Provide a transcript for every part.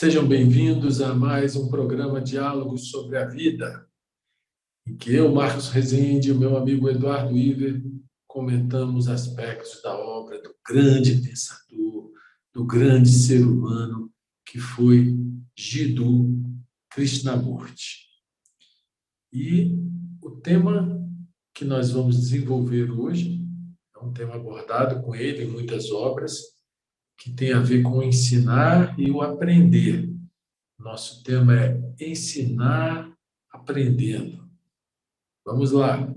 Sejam bem-vindos a mais um programa Diálogos sobre a Vida, em que eu, Marcos Rezende, e o meu amigo Eduardo Iver comentamos aspectos da obra do grande pensador, do grande ser humano que foi Jiddu Krishnamurti. E o tema que nós vamos desenvolver hoje é um tema abordado com ele em muitas obras, que tem a ver com o ensinar e o aprender. Nosso tema é ensinar aprendendo. Vamos lá.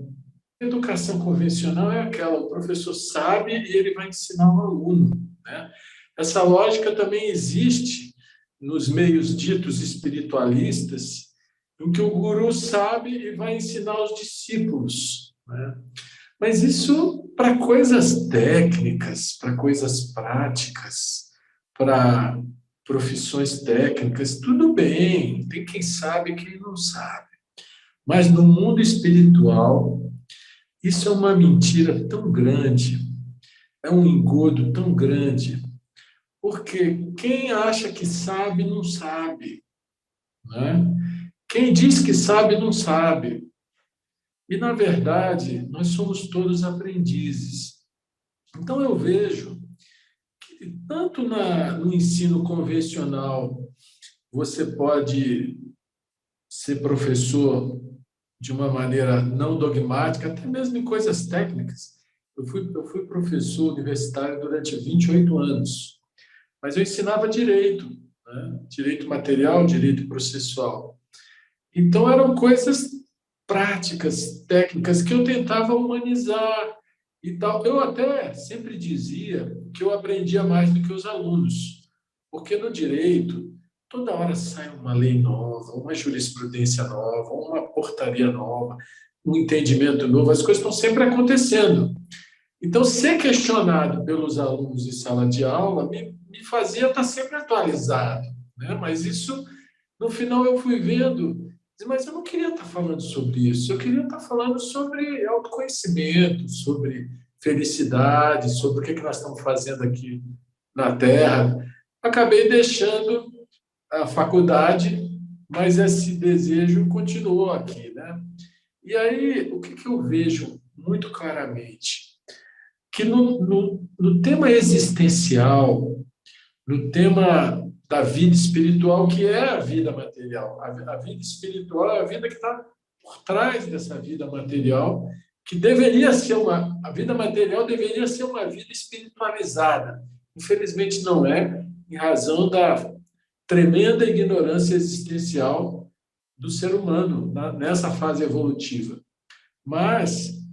Educação convencional é aquela, o professor sabe e ele vai ensinar o aluno, né? Essa lógica também existe nos meios ditos espiritualistas, em que o guru sabe e vai ensinar os discípulos, né? Mas isso para coisas técnicas, para coisas práticas, para profissões técnicas, tudo bem, tem quem sabe e quem não sabe. Mas no mundo espiritual, isso é uma mentira tão grande, é um engodo tão grande, porque quem acha que sabe, não sabe, né? Quem diz que sabe, não sabe. E, na verdade, nós somos todos aprendizes. Então, eu vejo que, tanto no ensino convencional, você pode ser professor de uma maneira não dogmática, até mesmo em coisas técnicas. Eu fui professor universitário durante 28 anos, mas eu ensinava direito, né? Direito material, direito processual. Então, eram coisas práticas, técnicas, que eu tentava humanizar e tal. Eu até sempre dizia que eu aprendia mais do que os alunos, porque no direito, toda hora sai uma lei nova, uma jurisprudência nova, uma portaria nova, um entendimento novo, as coisas estão sempre acontecendo. Então, ser questionado pelos alunos em sala de aula me fazia estar sempre atualizado, né? Mas isso, no final, eu fui vendo, mas eu não queria estar falando sobre isso, eu queria estar falando sobre autoconhecimento, sobre felicidade, sobre o que nós estamos fazendo aqui na Terra. Acabei deixando a faculdade, mas esse desejo continuou aqui, né? E aí, o que eu vejo muito claramente? Que no tema existencial, no tema da vida espiritual, que é a vida material. A vida espiritual é a vida que está por trás dessa vida material, que deveria ser uma... A vida material deveria ser uma vida espiritualizada. Infelizmente não é, em razão da tremenda ignorância existencial do ser humano nessa fase evolutiva. Mas,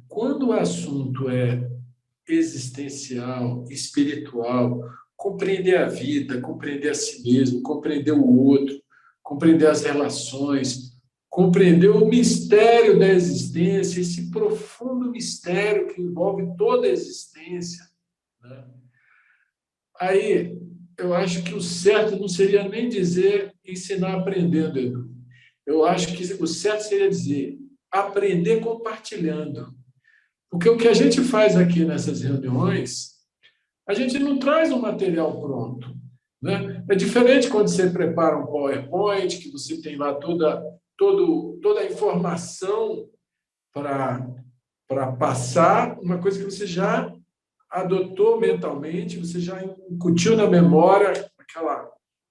quando o assunto é existencial, espiritual, compreender a vida, compreender a si mesmo, compreender o outro, compreender as relações, compreender o mistério da existência, esse profundo mistério que envolve toda a existência, né? Aí, eu acho que o certo não seria nem dizer ensinar aprendendo, Edu. Eu acho que o certo seria dizer aprender compartilhando. Porque o que a gente faz aqui nessas reuniões, a gente não traz um material pronto, né? É diferente quando você prepara um PowerPoint, que você tem lá toda a informação para passar, uma coisa que você já adotou mentalmente, você já incutiu na memória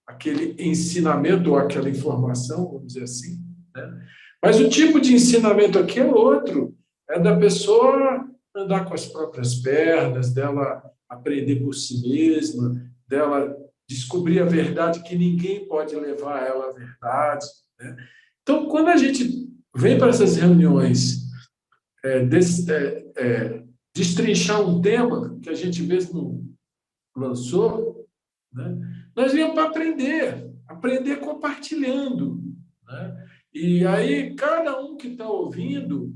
aquele ensinamento ou aquela informação, vamos dizer assim, né? Mas o tipo de ensinamento aqui é outro, é da pessoa andar com as próprias pernas, dela aprender por si mesma, dela descobrir a verdade que ninguém pode levar ela à verdade, né? Então, quando a gente vem para essas reuniões destrinchar um tema que a gente mesmo lançou, né? Nós viemos para aprender compartilhando, né? E aí cada um que está ouvindo,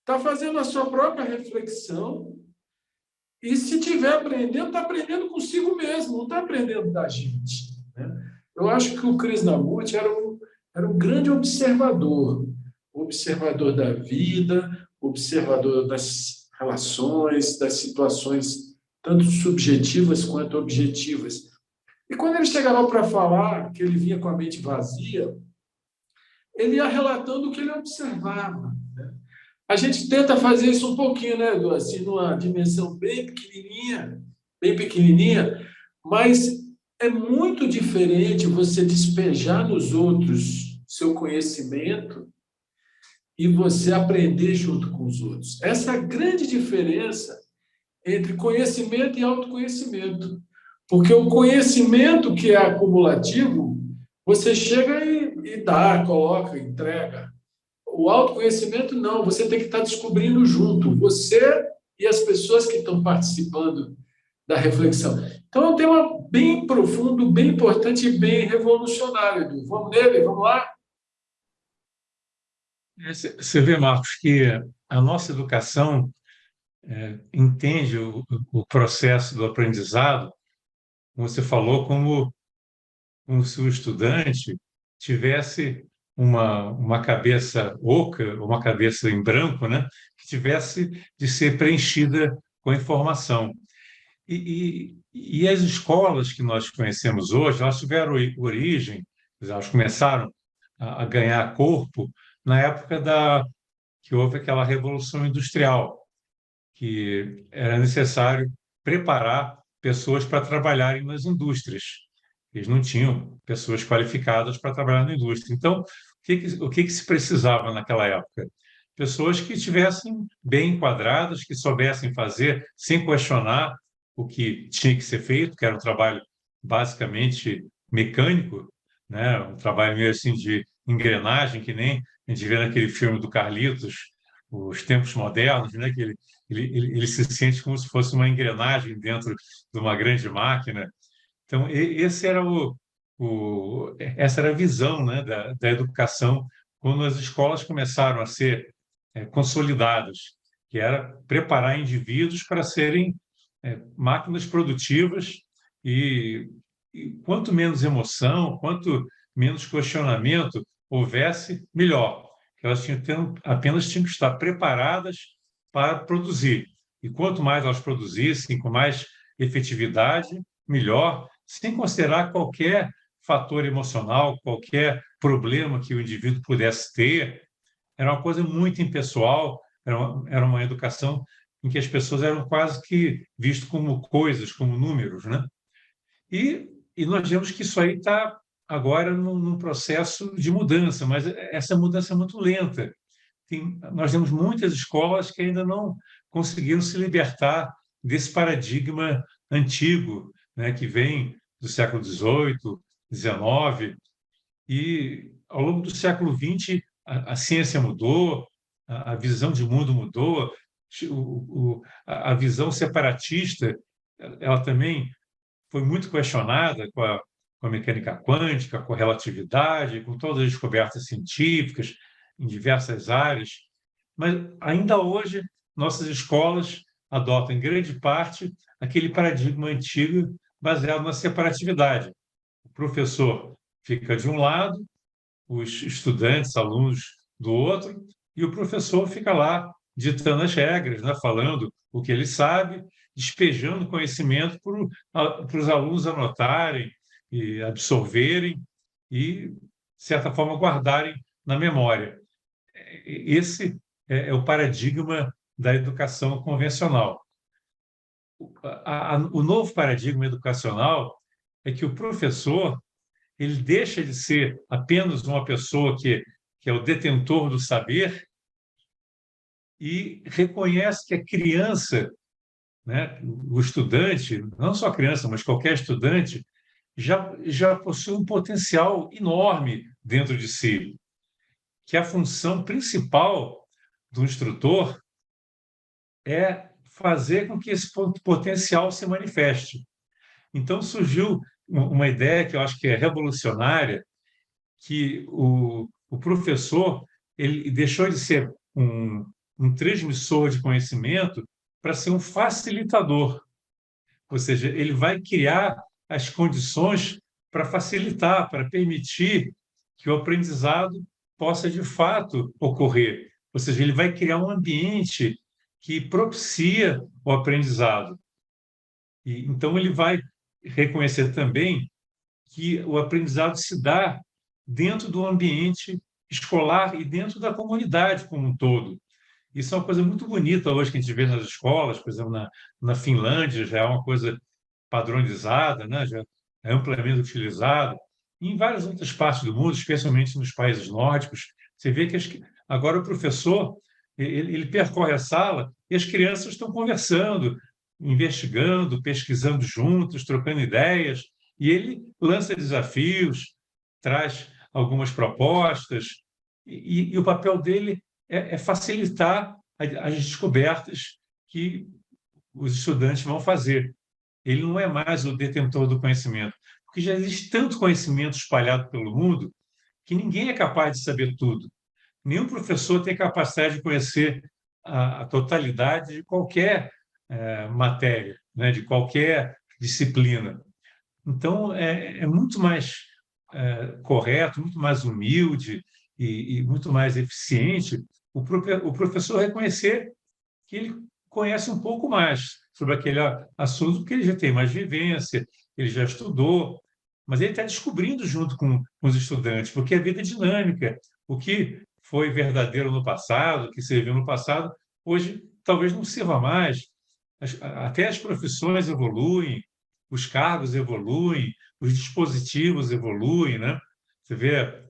está fazendo a sua própria reflexão e, se estiver aprendendo, está aprendendo consigo mesmo, não está aprendendo da gente, né? Eu acho que o Krishnamurti era um grande observador da vida, observador das relações, das situações, tanto subjetivas quanto objetivas. E quando ele chegava para falar, que ele vinha com a mente vazia, ele ia relatando o que ele observava, né? A gente tenta fazer isso um pouquinho, né, Edu? Assim, numa dimensão bem pequenininha, mas é muito diferente você despejar nos outros seu conhecimento e você aprender junto com os outros. Essa é a grande diferença entre conhecimento e autoconhecimento. Porque o conhecimento que é acumulativo, você chega e dá, coloca, entrega. O autoconhecimento, não, você tem que estar descobrindo junto, você e as pessoas que estão participando da reflexão. Então, é um tema bem profundo, bem importante e bem revolucionário, Edu. Vamos nele, vamos lá? Você vê, Marcos, que a nossa educação entende o processo do aprendizado, como você falou, como se o estudante tivesse uma cabeça oca, uma cabeça em branco, né, que tivesse de ser preenchida com informação. E as escolas que nós conhecemos hoje, elas tiveram origem, elas começaram a ganhar corpo na época que houve aquela revolução industrial, que era necessário preparar pessoas para trabalharem nas indústrias. Eles não tinham pessoas qualificadas para trabalhar na indústria. Então, o que se precisava naquela época? Pessoas que estivessem bem enquadradas, que soubessem fazer sem questionar o que tinha que ser feito, que era um trabalho basicamente mecânico, né? Um trabalho meio assim de engrenagem, que nem a gente vê naquele filme do Carlitos, Os Tempos Modernos, né? Que ele se sente como se fosse uma engrenagem dentro de uma grande máquina. Então, esse era essa era a visão, né, da educação quando as escolas começaram a ser consolidadas, que era preparar indivíduos para serem máquinas produtivas e, e quanto menos emoção, quanto menos questionamento houvesse, melhor. Elas apenas tinham que estar preparadas para produzir. E quanto mais elas produzissem, com mais efetividade, melhor, sem considerar qualquer fator emocional, qualquer problema que o indivíduo pudesse ter. Era uma coisa muito impessoal, era uma educação em que as pessoas eram quase que vistas como coisas, como números, né? E nós vemos que isso aí está agora num processo de mudança, mas essa mudança é muito lenta. Nós temos muitas escolas que ainda não conseguiram se libertar desse paradigma antigo, né, que vem do século XVIII, XIX, e ao longo do século XX a ciência mudou, a visão de mundo mudou, a visão separatista ela também foi muito questionada com a mecânica quântica, com a relatividade, com todas as descobertas científicas em diversas áreas. Mas ainda hoje, nossas escolas adotam, em grande parte, aquele paradigma antigo baseado na separatividade. O professor fica de um lado, os estudantes, alunos do outro, e o professor fica lá ditando as regras, né? Falando o que ele sabe, despejando conhecimento para os alunos anotarem e absorverem e, de certa forma, guardarem na memória. Esse é o paradigma da educação convencional. O novo paradigma educacional é que o professor ele deixa de ser apenas uma pessoa que é o detentor do saber e reconhece que a criança, né, o estudante, não só a criança, mas qualquer estudante, já possui um potencial enorme dentro de si, que a função principal do instrutor é fazer com que esse potencial se manifeste. Então surgiu uma ideia que eu acho que é revolucionária, que o professor ele deixou de ser um transmissor de conhecimento para ser um facilitador, ou seja, ele vai criar as condições para facilitar, para permitir que o aprendizado possa de fato ocorrer, ou seja, ele vai criar um ambiente que propicia o aprendizado. E então ele vai reconhecer também que o aprendizado se dá dentro do ambiente escolar e dentro da comunidade como um todo. Isso é uma coisa muito bonita hoje que a gente vê nas escolas, por exemplo, na Finlândia já é uma coisa padronizada, né? Já é amplamente utilizado. E em várias outras partes do mundo, especialmente nos países nórdicos, você vê que agora o professor ele percorre a sala e as crianças estão conversando, investigando, pesquisando juntos, trocando ideias, e ele lança desafios, traz algumas propostas, e o papel dele é facilitar as descobertas que os estudantes vão fazer. Ele não é mais o detentor do conhecimento, porque já existe tanto conhecimento espalhado pelo mundo que ninguém é capaz de saber tudo. Nenhum professor tem capacidade de conhecer a totalidade de qualquer matéria, né, de qualquer disciplina. Então, é muito mais correto, muito mais humilde e muito mais eficiente o professor reconhecer que ele conhece um pouco mais sobre aquele assunto, porque ele já tem mais vivência, ele já estudou, mas ele está descobrindo junto com os estudantes, porque a vida é dinâmica. O que foi verdadeiro no passado, o que serviu no passado, hoje talvez não sirva mais. Até as profissões evoluem, os cargos evoluem, os dispositivos evoluem, né? Você vê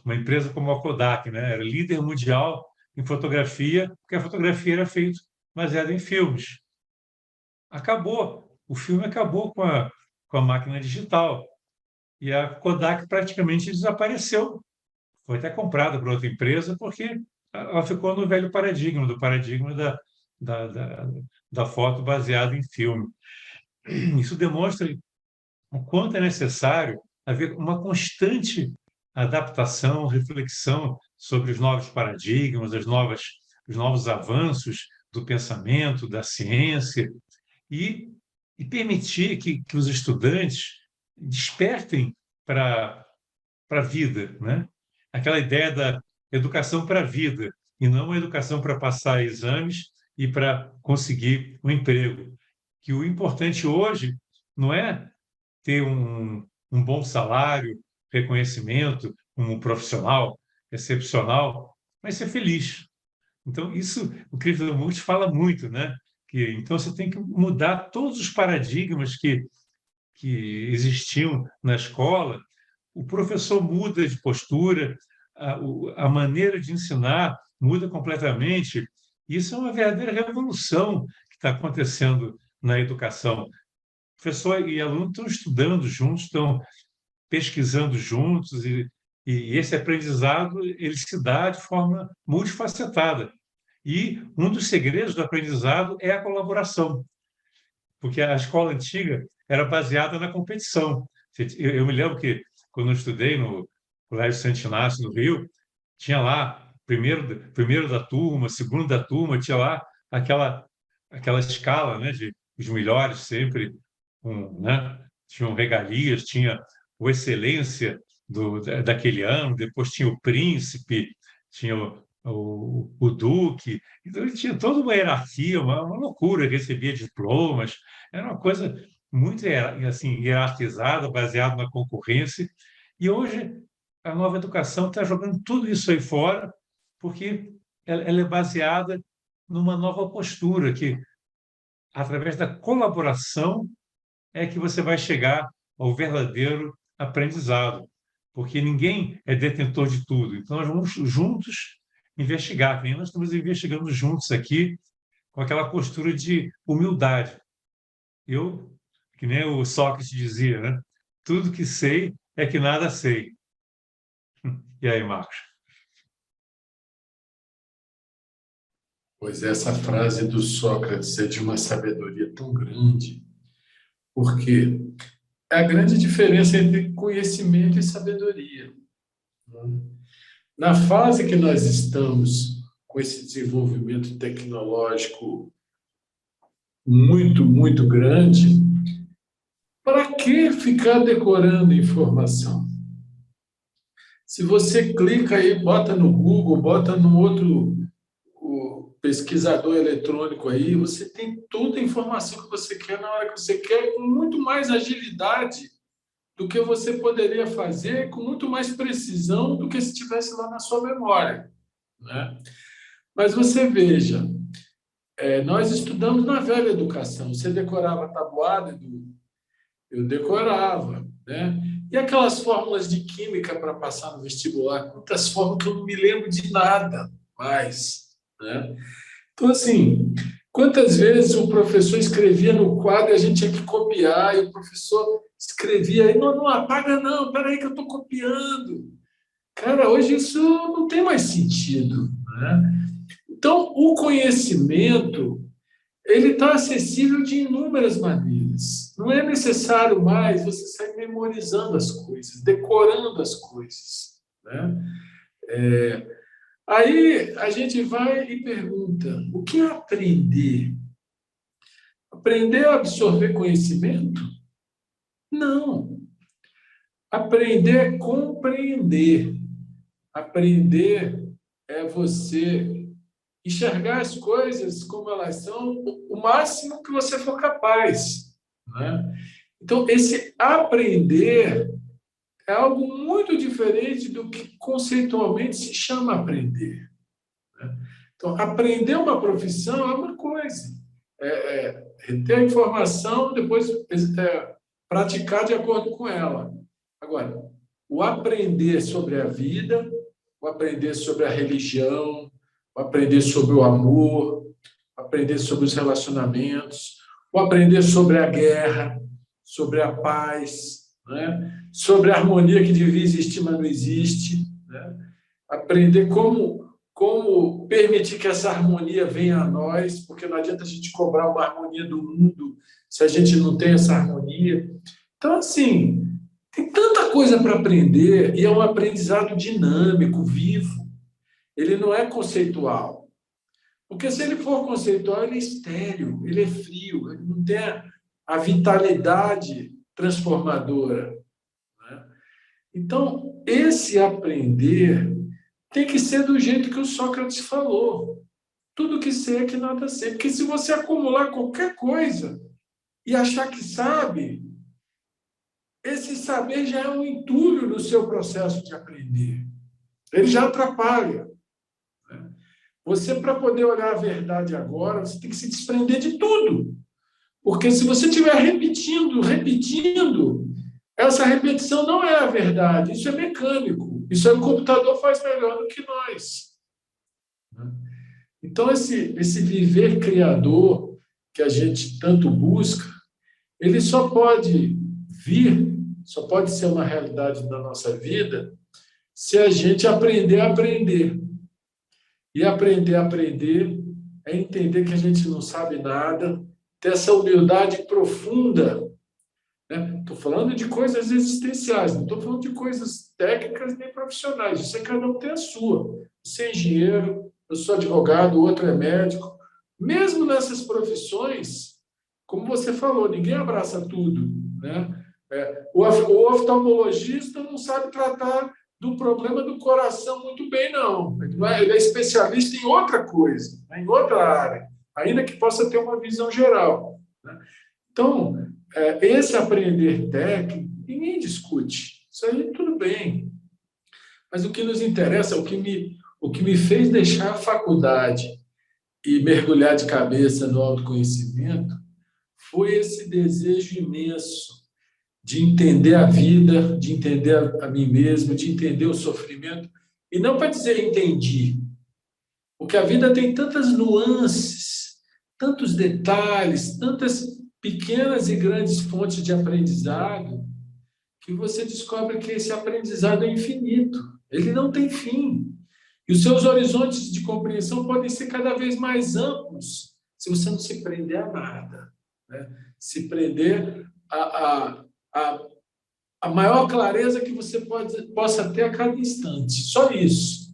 uma empresa como a Kodak, né? Era líder mundial em fotografia, porque a fotografia era feita baseada em filmes. Acabou. O filme acabou com a máquina digital. E a Kodak praticamente desapareceu. Foi até comprada por outra empresa, porque ela ficou no velho paradigma, do paradigma da, da, da foto baseada em filme. Isso demonstra o quanto é necessário haver uma constante adaptação, reflexão sobre os novos paradigmas, os novos avanços do pensamento, da ciência, e, e permitir que os estudantes despertem para a vida, né? Aquela ideia da educação para a vida, e não a educação para passar exames e para conseguir um emprego. Que o importante hoje não é ter um bom salário, reconhecimento como um profissional excepcional, mas ser feliz. Então, isso o Krishnamurti fala muito, né? Que, então, você tem que mudar todos os paradigmas que existiam na escola. O professor muda de postura, a maneira de ensinar muda completamente. Isso é uma verdadeira revolução que está acontecendo na educação. Professor e aluno estão estudando juntos, estão pesquisando juntos, e esse aprendizado ele se dá de forma multifacetada. E um dos segredos do aprendizado é a colaboração, porque a escola antiga era baseada na competição. Eu me lembro que, quando eu estudei no Colégio Santo Inácio, no Rio, tinha lá primeiro da turma, segundo da turma, tinha lá aquela escala, né, de os melhores sempre, né, tinham regalias, tinha o excelência daquele ano, depois tinha o príncipe, tinha o duque, então ele tinha toda uma hierarquia, uma loucura, recebia diplomas, era uma coisa muito assim, hierarquizada, baseada na concorrência, e hoje a nova educação está jogando tudo isso aí fora, porque ela é baseada numa nova postura, que através da colaboração é que você vai chegar ao verdadeiro aprendizado, porque ninguém é detentor de tudo. Então, nós vamos juntos investigar, que nem nós estamos investigando juntos aqui, com aquela postura de humildade. Eu, que nem o Sócrates dizia, né? Tudo que sei é que nada sei. E aí, Marcos? Pois essa frase do Sócrates é de uma sabedoria tão grande, porque é a grande diferença entre conhecimento e sabedoria. Na fase que nós estamos, com esse desenvolvimento tecnológico muito, muito grande, para que ficar decorando informação? Se você clica aí, bota no Google, bota no outro pesquisador eletrônico aí, você tem toda a informação que você quer na hora que você quer, com muito mais agilidade do que você poderia fazer com muito mais precisão do que se estivesse lá na sua memória, né? Mas você veja, nós estudamos na velha educação. Você decorava a tabuada, Edu? Eu decorava, né? E aquelas fórmulas de química para passar no vestibular, quantas fórmulas que eu não me lembro de nada mais, né? Então, assim, quantas vezes o professor escrevia no quadro e a gente tinha que copiar, e o professor escrevia, e não apaga não, peraí que eu estou copiando. Cara, hoje isso não tem mais sentido, né? Então, o conhecimento, ele está acessível de inúmeras maneiras. Não é necessário mais você sair memorizando as coisas, decorando as coisas, né? Aí a gente vai e pergunta: o que é aprender? Aprender a absorver conhecimento? Não. Aprender é compreender. Aprender é você enxergar as coisas como elas são, o máximo que você for capaz, né? Então, esse aprender é algo muito diferente do que conceitualmente se chama aprender, né? Então, aprender uma profissão é uma coisa, reter a informação, depois praticar de acordo com ela. Agora, o aprender sobre a vida, o aprender sobre a religião, o aprender sobre o amor, o aprender sobre os relacionamentos, o aprender sobre a guerra, sobre a paz, né? Sobre a harmonia que devia existir, mas não existe, né? Aprender como permitir que essa harmonia venha a nós, porque não adianta a gente cobrar uma harmonia do mundo se a gente não tem essa harmonia. Então, assim, tem tanta coisa para aprender e é um aprendizado dinâmico, vivo. Ele não é conceitual. Porque se ele for conceitual, ele é estéril, ele é frio, ele não tem a vitalidade transformadora, né? Então, esse aprender tem que ser do jeito que o Sócrates falou. Tudo que sei é que nada sei. Porque se você acumular qualquer coisa e achar que sabe, esse saber já é um entulho no seu processo de aprender. Ele já atrapalha, né? Você, para poder olhar a verdade agora, você tem que se desprender de tudo. Porque se você estiver repetindo, essa repetição não é a verdade. Isso é mecânico. Isso aí o computador faz melhor do que nós, né? Então, esse viver criador que a gente tanto busca, ele só pode só pode ser uma realidade da nossa vida se a gente aprender a aprender. E aprender a aprender é entender que a gente não sabe nada, ter essa humildade profunda, né? Estou falando de coisas existenciais, não estou falando de coisas técnicas nem profissionais. Isso é cada um tem a sua. Você é engenheiro, eu sou advogado, o outro é médico. Mesmo nessas profissões, como você falou, ninguém abraça tudo, né? O oftalmologista não sabe tratar do problema do coração muito bem, não. Ele é especialista em outra coisa, né? Em outra área, ainda que possa ter uma visão geral, né? Então, esse aprender técnico, ninguém discute. Isso aí tudo bem. Mas o que nos interessa, o que me fez deixar a faculdade e mergulhar de cabeça no autoconhecimento, foi esse desejo imenso de entender a vida, de entender a mim mesmo, de entender o sofrimento. E não para dizer entendi, porque a vida tem tantas nuances, tantos detalhes, tantas pequenas e grandes fontes de aprendizado, que você descobre que esse aprendizado é infinito, ele não tem fim. E os seus horizontes de compreensão podem ser cada vez mais amplos se você não se prender a nada, né? Se prender a maior clareza que você possa ter a cada instante. Só isso.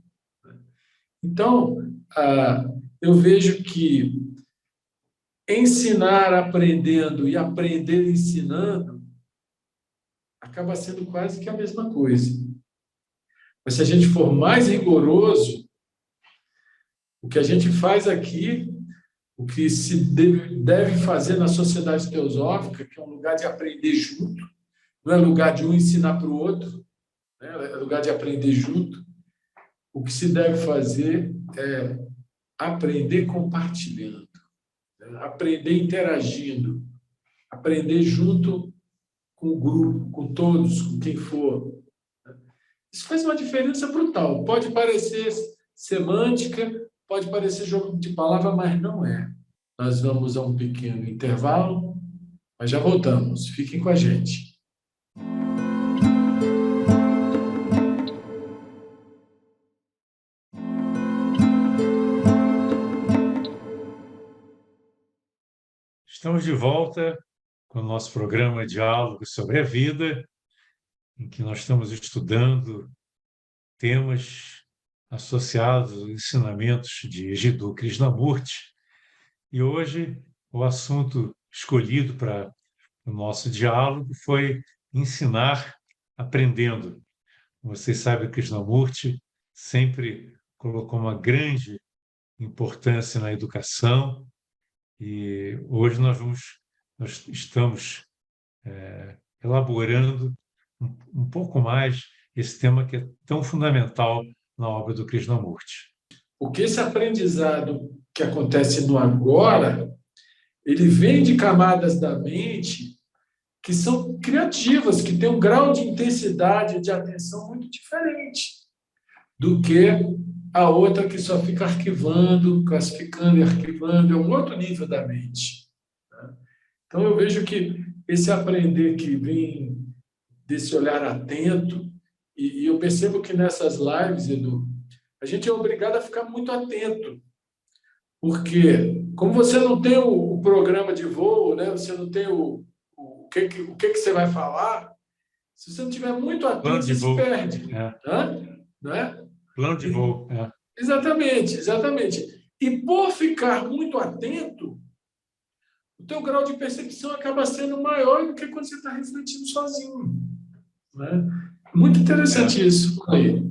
Então, eu vejo que ensinar aprendendo e aprender ensinando acaba sendo quase que a mesma coisa. Mas se a gente for mais rigoroso, o que a gente faz aqui, o que se deve fazer na sociedade teosófica, que é um lugar de aprender junto, não é lugar de um ensinar para o outro, né? É lugar de aprender junto. O que se deve fazer é aprender compartilhando, né? Aprender interagindo, aprender junto com o grupo, com todos, com quem for. Isso faz uma diferença brutal. Pode parecer semântica, pode parecer jogo de palavra, mas não é. Nós vamos a um pequeno intervalo, mas já voltamos. Fiquem com a gente. Estamos de volta com o nosso programa Diálogos sobre a Vida, em que nós estamos estudando temas associados aos ensinamentos de Jiddu Krishnamurti. E hoje o assunto escolhido para o nosso diálogo foi ensinar aprendendo. Vocês sabem que Krishnamurti sempre colocou uma grande importância na educação e hoje nós estamos elaborando um pouco mais esse tema que é tão fundamental na obra do Krishnamurti. Porque esse aprendizado que acontece no agora, ele vem de camadas da mente que são criativas, que têm um grau de intensidade de atenção muito diferente do que a outra que só fica arquivando, classificando e arquivando, é um outro nível da mente. Então, eu vejo que esse aprender que vem desse olhar atento, e eu percebo que nessas lives, Edu, a gente é obrigado a ficar muito atento, porque como você não tem o programa de voo, né? Você não tem o que você vai falar, se você não estiver muito atento, você se perde. Não é? Plano de voo. Exatamente, exatamente. E por ficar muito atento, o teu grau de percepção acaba sendo maior do que quando você está refletindo sozinho. Né? Muito interessante isso aí.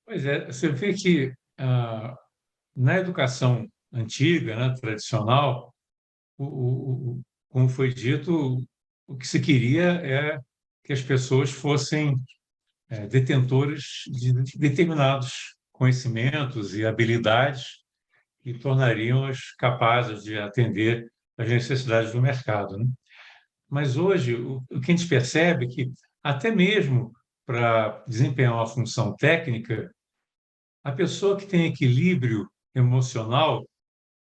Pois é, você vê que na educação antiga, né, tradicional, como foi dito, o que se queria é que as pessoas fossem detentores de determinados conhecimentos e habilidades que tornariam-as capazes de atender às necessidades do mercado, né? Mas hoje, o que a gente percebe é que, até mesmo para desempenhar uma função técnica, a pessoa que tem equilíbrio emocional,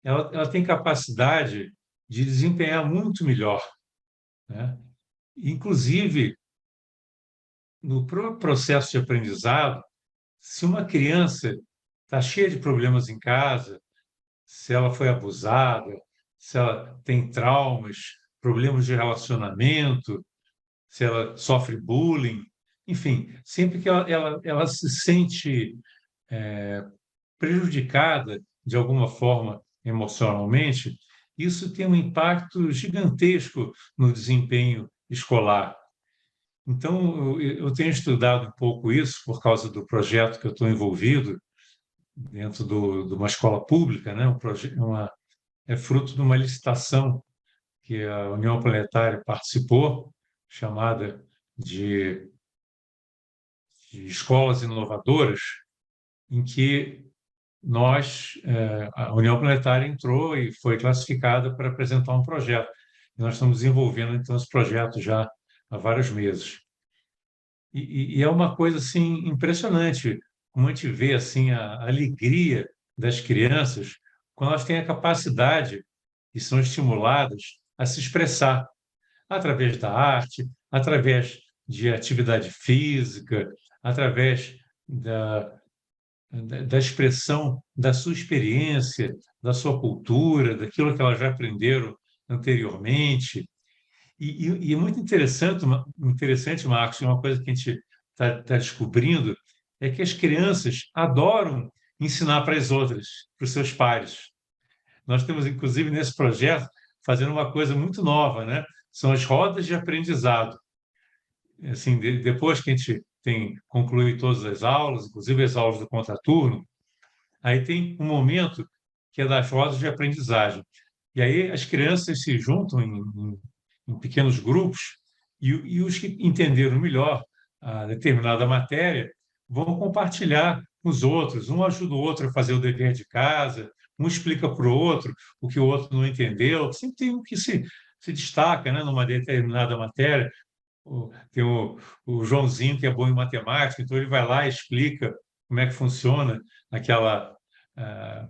ela tem capacidade de desempenhar muito melhor, né? Inclusive, no próprio processo de aprendizado, se uma criança está cheia de problemas em casa, se ela foi abusada, se ela tem traumas, problemas de relacionamento, se ela sofre bullying, enfim, sempre que ela se sente prejudicada de alguma forma emocionalmente, isso tem um impacto gigantesco no desempenho escolar. Então, eu tenho estudado um pouco isso por causa do projeto que eu estou envolvido dentro de uma escola pública, né? É fruto de uma licitação que a União Planetária participou, chamada de Escolas Inovadoras, em que a União Planetária entrou e foi classificada para apresentar um projeto. E nós estamos desenvolvendo, então, esse projeto já há vários meses. E é uma coisa assim impressionante como a gente vê assim a alegria das crianças quando elas têm a capacidade e são estimuladas a se expressar através da arte, através de atividade física, através da expressão da sua experiência, da sua cultura, daquilo que elas já aprenderam anteriormente. E é muito interessante, Marcos, uma coisa que a gente está descobrindo é que as crianças adoram ensinar para as outras, para os seus pares. Nós temos, inclusive, nesse projeto, fazendo uma coisa muito nova, né? São as rodas de aprendizado. Assim, depois que a gente tem concluído todas as aulas, inclusive as aulas do contraturno, aí tem um momento que é das rodas de aprendizagem. E aí as crianças se juntam em pequenos grupos E os que entenderam melhor a determinada matéria vão compartilhar com os outros. Um ajuda o outro a fazer o dever de casa, um explica para o outro o que o outro não entendeu. Sempre tem um que se destaca, né, numa determinada matéria. Tem o Joãozinho, que é bom em matemática, então ele vai lá e explica como é que funciona aquela, ah,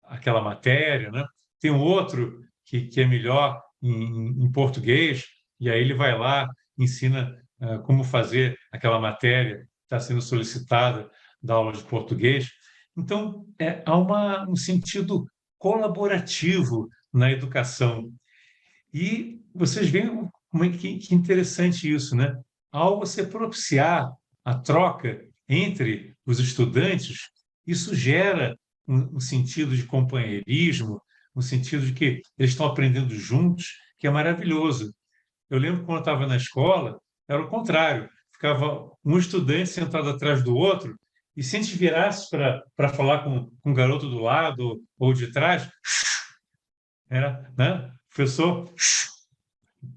aquela matéria, né? Tem um outro que é melhor em português, e aí ele vai lá, ensina como fazer aquela matéria que está sendo solicitada da aula de português. Então, há um sentido colaborativo na educação. E vocês veem como é que interessante isso, né? Ao você propiciar a troca entre os estudantes, isso gera um sentido de companheirismo, um sentido de que eles estão aprendendo juntos, que é maravilhoso. Eu lembro quando eu estava na escola, era o contrário. Ficava um estudante sentado atrás do outro, e se a gente virasse para falar com o garoto do lado ou de trás, era, né? O professor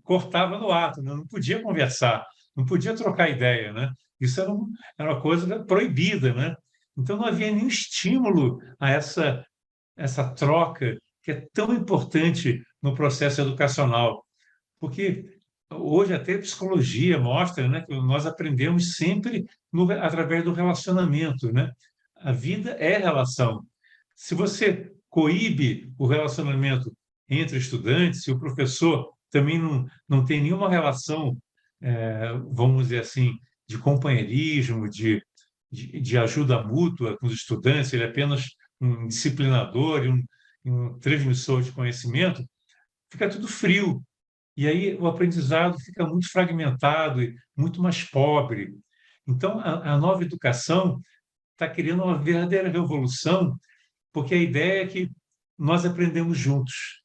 cortava no ato, né? Não podia conversar, não podia trocar ideia, né? Isso era uma coisa proibida, né? Então não havia nenhum estímulo a essa troca que é tão importante no processo educacional, porque hoje até a psicologia mostra, né, que nós aprendemos sempre através do relacionamento, né? A vida é relação. Se você coíbe o relacionamento entre estudantes, se o professor também não tem nenhuma relação, vamos dizer assim, de companheirismo, de ajuda mútua com os estudantes, ele é apenas um disciplinador e um transmissor de conhecimento, fica tudo frio. E aí o aprendizado fica muito fragmentado e muito mais pobre. Então, a nova educação está criando uma verdadeira revolução, porque a ideia é que nós aprendemos juntos,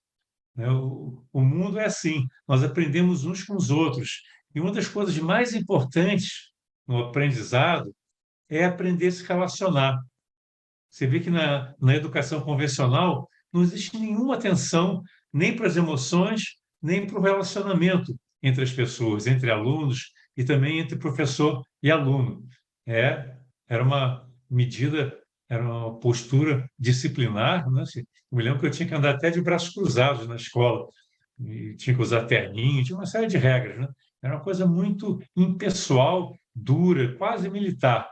né? O mundo é assim, nós aprendemos uns com os outros. E uma das coisas mais importantes no aprendizado é aprender a se relacionar. Você vê que na educação convencional não existe nenhuma atenção nem para as emoções, nem para o relacionamento entre as pessoas, entre alunos e também entre professor e aluno. É, era uma medida, era uma postura disciplinar, né? Eu me lembro que eu tinha que andar até de braços cruzados na escola, e tinha que usar terninho, tinha uma série de regras, né? Era uma coisa muito impessoal, dura, quase militar.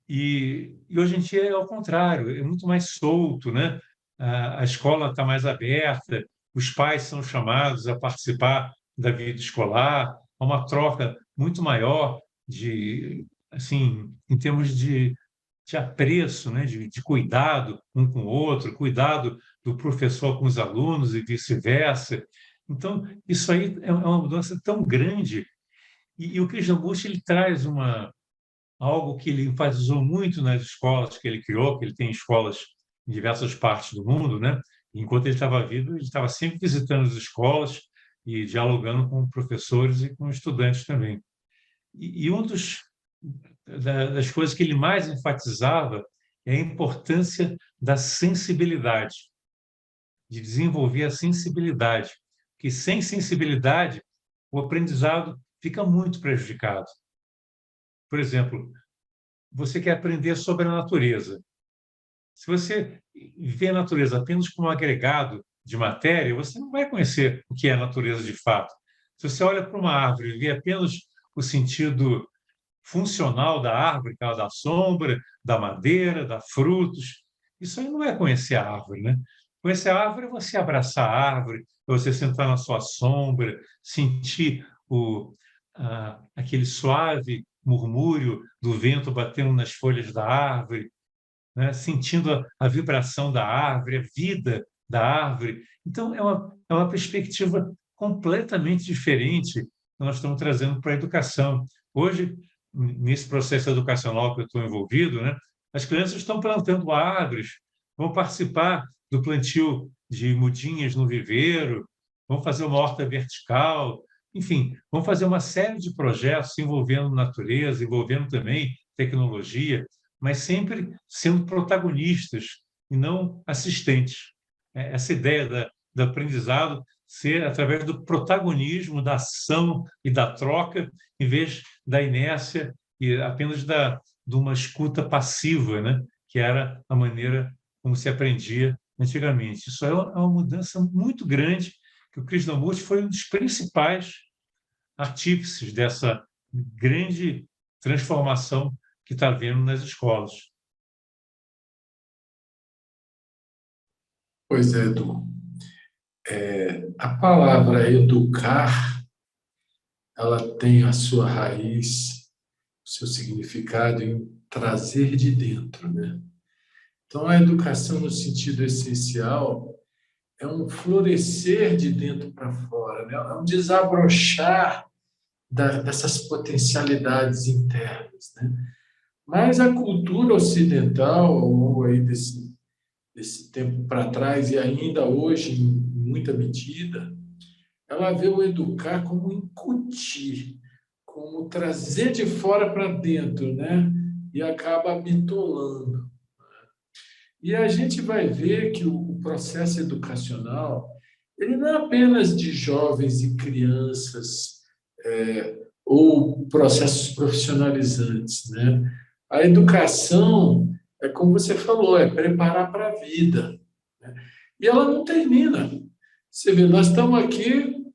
E hoje em dia é ao contrário, é muito mais solto, né? A escola está mais aberta, os pais são chamados a participar da vida escolar, há uma troca muito maior assim, em termos de apreço, né? De cuidado um com o outro, cuidado do professor com os alunos e vice-versa. Então, isso aí é uma mudança tão grande. E o Krishnamurti ele traz algo que ele enfatizou muito nas escolas que ele criou, que ele tem escolas em diversas partes do mundo, né? Enquanto ele estava vivo, ele estava sempre visitando as escolas e dialogando com professores e com estudantes também. E um das coisas que ele mais enfatizava é a importância da sensibilidade, de desenvolver a sensibilidade, que sem sensibilidade o aprendizado fica muito prejudicado. Por exemplo, você quer aprender sobre a natureza. Se você vê a natureza apenas como um agregado de matéria, você não vai conhecer o que é a natureza de fato. Se você olha para uma árvore e vê apenas o sentido funcional da árvore, que ela dá sombra, dá madeira, dá frutos, isso aí não é conhecer a árvore, né? Conhecer a árvore é você abraçar a árvore, é você sentar na sua sombra, sentir aquele suave murmúrio do vento batendo nas folhas da árvore, né? Sentindo a vibração da árvore, a vida da árvore. Então, é uma perspectiva completamente diferente que nós estamos trazendo para a educação. Hoje, nesse processo educacional que eu estou envolvido, né, as crianças estão plantando árvores, vão participar do plantio de mudinhas no viveiro, vão fazer uma horta vertical, enfim, vão fazer uma série de projetos envolvendo natureza, envolvendo também tecnologia, mas sempre sendo protagonistas e não assistentes. Essa ideia do aprendizado ser através do protagonismo, da ação e da troca, em vez da inércia e apenas de uma escuta passiva, né? Que era a maneira como se aprendia antigamente. Isso é uma mudança muito grande, que o Krishnamurti foi um dos principais artífices dessa grande transformação que está havendo nas escolas. Pois é, Edu. A palavra educar, ela tem a sua raiz, o seu significado em trazer de dentro, né? Então, a educação, no sentido essencial, é um florescer de dentro para fora, né? É um desabrochar dessas potencialidades internas, né? Mas a cultura ocidental, ao longo aí desse tempo para trás e ainda hoje, em muita medida, ela vê o educar como incutir, como trazer de fora para dentro, né? E acaba bitolando. E a gente vai ver que o processo educacional, ele não é apenas de jovens e crianças, ou processos profissionalizantes, né? A educação é como você falou, é preparar para a vida, né? E ela não termina. Você vê, nós estamos aqui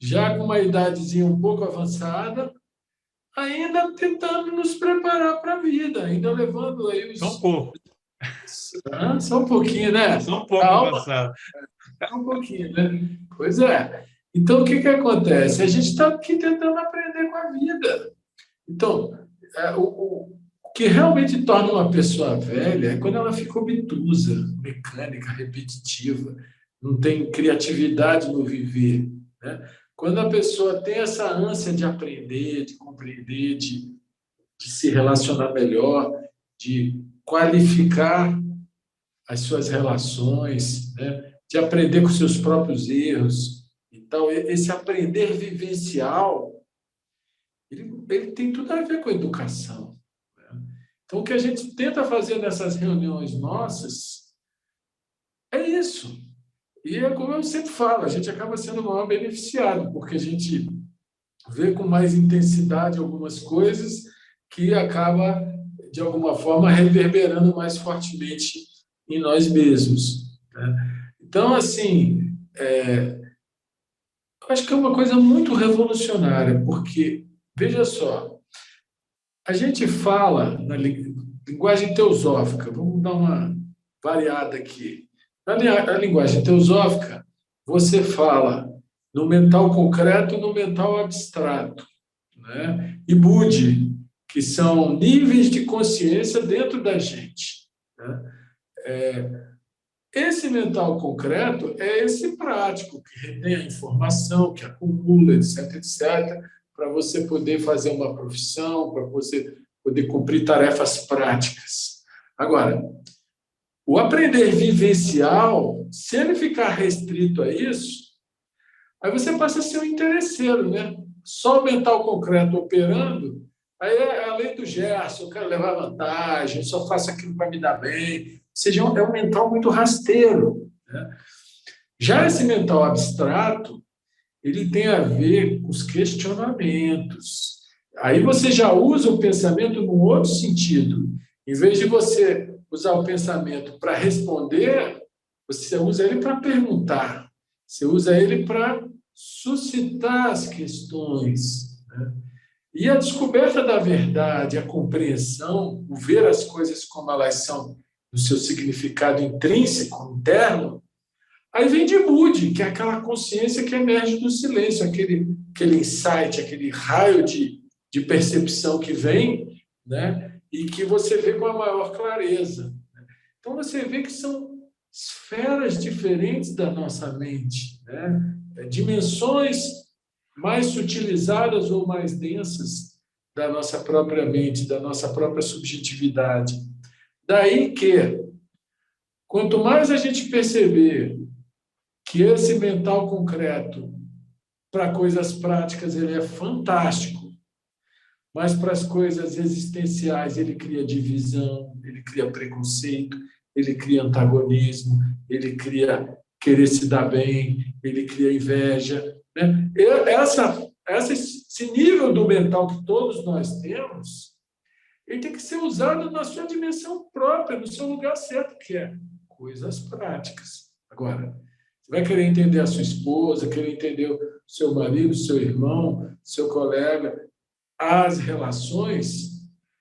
já com uma idadezinha um pouco avançada, ainda tentando nos preparar para a vida, ainda levando aí Só um os... pouco, Só um pouquinho, né? só um pouco Calma, avançado. só um pouquinho, né? Pois é. Então, o que que acontece? A gente está aqui tentando aprender com a vida. Então, o que realmente torna uma pessoa velha é quando ela fica obtusa, mecânica, repetitiva, não tem criatividade no viver, né? Quando a pessoa tem essa ânsia de aprender, de compreender, de se relacionar melhor, de qualificar as suas relações, né? De aprender com seus próprios erros. Então, esse aprender vivencial, ele tem tudo a ver com a educação, né? Então, o que a gente tenta fazer nessas reuniões nossas é isso. E é como eu sempre falo, a gente acaba sendo o maior beneficiado, porque a gente vê com mais intensidade algumas coisas que acaba, de alguma forma, reverberando mais fortemente em nós mesmos, né? Então, assim, eu acho que é uma coisa muito revolucionária, porque, veja só, a gente fala na linguagem teosófica, vamos dar uma variada aqui. Na linguagem teosófica, você fala no mental concreto e no mental abstrato, né? E Budi, que são níveis de consciência dentro da gente, né? Esse mental concreto é esse prático, que retém a informação, que acumula, etc, etc, para você poder fazer uma profissão, para você poder cumprir tarefas práticas. Agora, o aprender vivencial, se ele ficar restrito a isso, aí você passa a ser um interesseiro, né? Só o mental concreto operando, aí é a lei do Gerson, eu quero levar vantagem, eu só faço aquilo para me dar bem. Ou seja, é um mental muito rasteiro, né? Já esse mental abstrato, ele tem a ver com os questionamentos. Aí você já usa o pensamento num outro sentido. Em vez de você usar o pensamento para responder, você usa ele para perguntar. Você usa ele para suscitar as questões, né? E a descoberta da verdade, a compreensão, o ver as coisas como elas são, no seu significado intrínseco, interno, aí vem de Budi, que é aquela consciência que emerge do silêncio, aquele insight, aquele raio de percepção que vem, né? E que você vê com a maior clareza. Então, você vê que são esferas diferentes da nossa mente, né? Dimensões mais sutilizadas ou mais densas da nossa própria mente, da nossa própria subjetividade. Daí que, quanto mais a gente perceber que esse mental concreto, para coisas práticas, ele é fantástico, mas para as coisas existenciais, ele cria divisão, ele cria preconceito, ele cria antagonismo, ele cria querer se dar bem, ele cria inveja, né? Esse nível do mental que todos nós temos, ele tem que ser usado na sua dimensão própria, no seu lugar certo, que é coisas práticas. Agora, você vai querer entender a sua esposa, querer entender o seu marido, seu irmão, seu colega, as relações.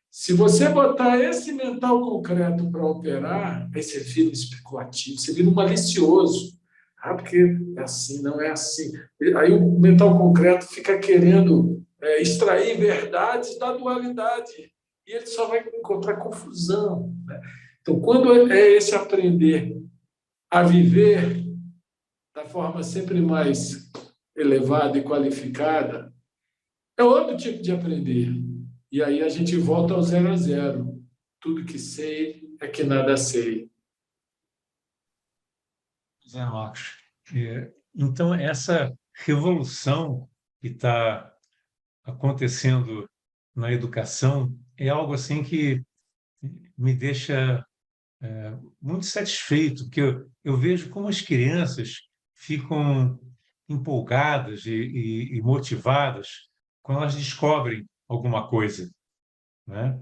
Se você botar esse mental concreto para operar, aí você vira um especulativo, você vira um malicioso. Ah, porque é assim, não é assim. Aí o mental concreto fica querendo extrair verdades da dualidade. E ele só vai encontrar confusão, né? Então, quando é esse aprender a viver da forma sempre mais elevada e qualificada, é outro tipo de aprender. E aí a gente volta ao 0 a 0. Tudo que sei é que nada sei. Zé Marcos. Então, essa revolução que está acontecendo na educação é algo assim que me deixa muito satisfeito, porque eu vejo como as crianças ficam empolgadas e motivadas quando elas descobrem alguma coisa, né?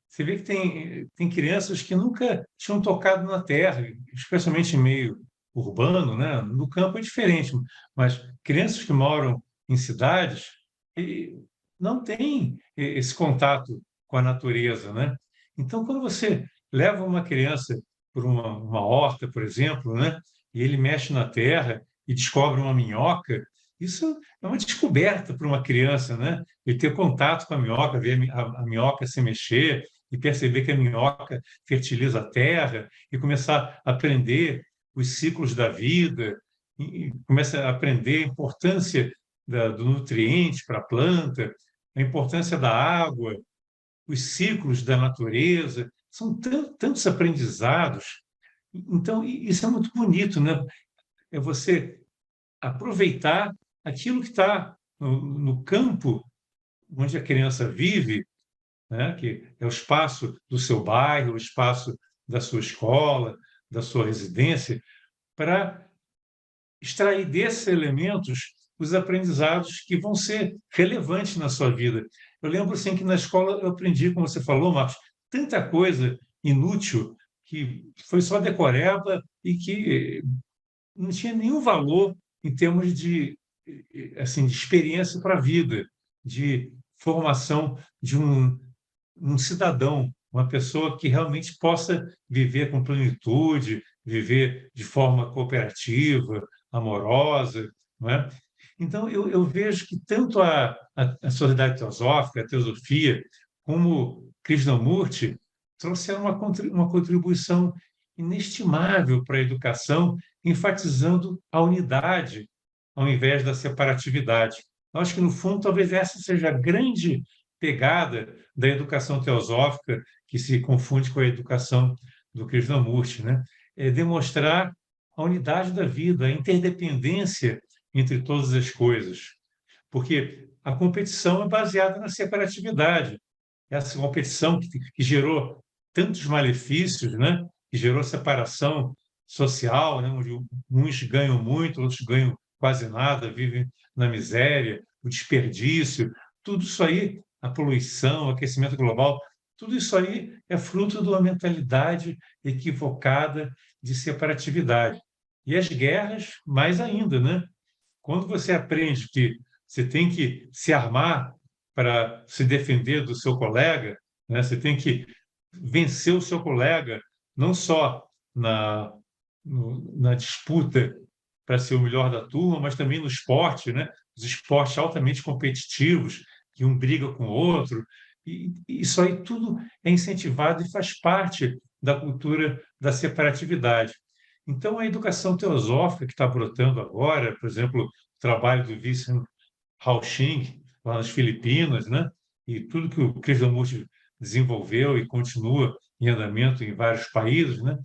Você vê que tem crianças que nunca tinham tocado na terra, especialmente em meio urbano, né? No campo é diferente, mas crianças que moram em cidades e não têm esse contato com a natureza, né? Então, quando você leva uma criança por uma horta, por exemplo, né? E ele mexe na terra e descobre uma minhoca, isso é uma descoberta para uma criança, né? Ele ter contato com a minhoca, ver a minhoca se mexer, e perceber que a minhoca fertiliza a terra e começar a aprender os ciclos da vida, e começa a aprender a importância do nutriente para a planta, a importância da água, os ciclos da natureza. São tantos aprendizados. Então, isso é muito bonito, né? É você aproveitar aquilo que está no campo onde a criança vive, né? Que é o espaço do seu bairro, o espaço da sua escola, da sua residência, para extrair desses elementos os aprendizados que vão ser relevantes na sua vida. Eu lembro assim que na escola eu aprendi, como você falou, Marcos, tanta coisa inútil que foi só decoreba e que não tinha nenhum valor em termos de assim de experiência para a vida, de formação de um cidadão, uma pessoa que realmente possa viver com plenitude, viver de forma cooperativa, amorosa, não é? Então, eu vejo que tanto a sociedade teosófica, a teosofia, como Krishnamurti trouxeram uma contribuição inestimável para a educação, enfatizando a unidade ao invés da separatividade. Eu acho que, no fundo, talvez essa seja a grande pegada da educação teosófica, que se confunde com a educação do Krishnamurti, né? É demonstrar a unidade da vida, a interdependência entre todas as coisas. Porque a competição é baseada na separatividade. Essa competição que gerou tantos malefícios, né? Que gerou separação social, né? Onde uns ganham muito, outros ganham quase nada, vivem na miséria, o desperdício, tudo isso aí, a poluição, o aquecimento global, tudo isso aí é fruto de uma mentalidade equivocada de separatividade. E as guerras, mais ainda, né? Quando você aprende que você tem que se armar para se defender do seu colega, né? Você tem que vencer o seu colega, não só na disputa para ser o melhor da turma, mas também no esporte, né? Os esportes altamente competitivos, que um briga com o outro. E isso aí tudo é incentivado e faz parte da cultura da separatividade. Então, a educação teosófica que está brotando agora, por exemplo, o trabalho do Vishen Haoxing, lá nas Filipinas, né? E tudo que o Krishnamurti desenvolveu e continua em andamento em vários países, né?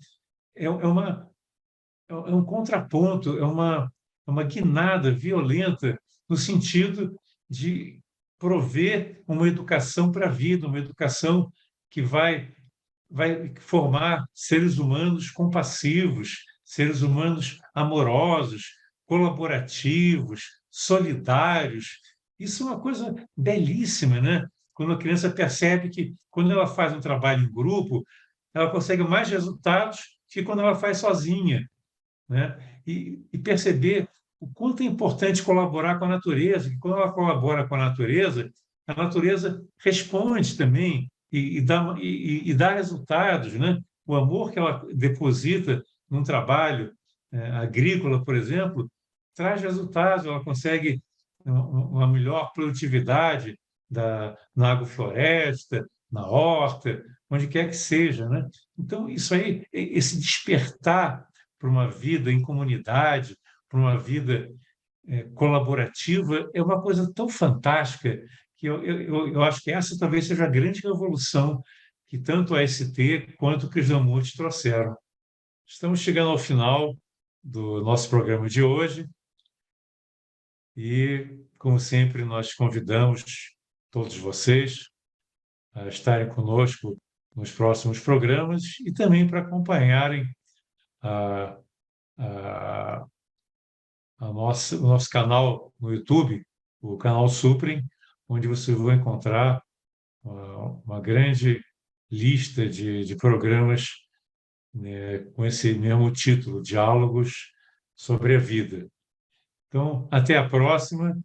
É um contraponto, é uma guinada violenta no sentido de prover uma educação para a vida, uma educação que vai formar seres humanos compassivos, seres humanos amorosos, colaborativos, solidários. Isso é uma coisa belíssima, né? Quando a criança percebe que, quando ela faz um trabalho em grupo, ela consegue mais resultados que quando ela faz sozinha, né? E perceber o quanto é importante colaborar com a natureza, que quando ela colabora com a natureza responde também e dá resultados, né? O amor que ela deposita num trabalho agrícola, por exemplo, traz resultados, ela consegue uma melhor produtividade na agrofloresta, na horta, onde quer que seja, né? Então, isso aí, esse despertar para uma vida em comunidade, para uma vida colaborativa, é uma coisa tão fantástica que eu acho que essa talvez seja a grande revolução que tanto a ST quanto o Krishnamurti trouxeram. Estamos chegando ao final do nosso programa de hoje e, como sempre, nós convidamos todos vocês a estarem conosco nos próximos programas e também para acompanharem a, a, o nosso canal no YouTube, o canal Suprem, onde vocês vão encontrar uma grande lista de programas, né, com esse mesmo título, Diálogos sobre a Vida. Então, até a próxima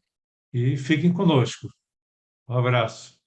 e fiquem conosco. Um abraço.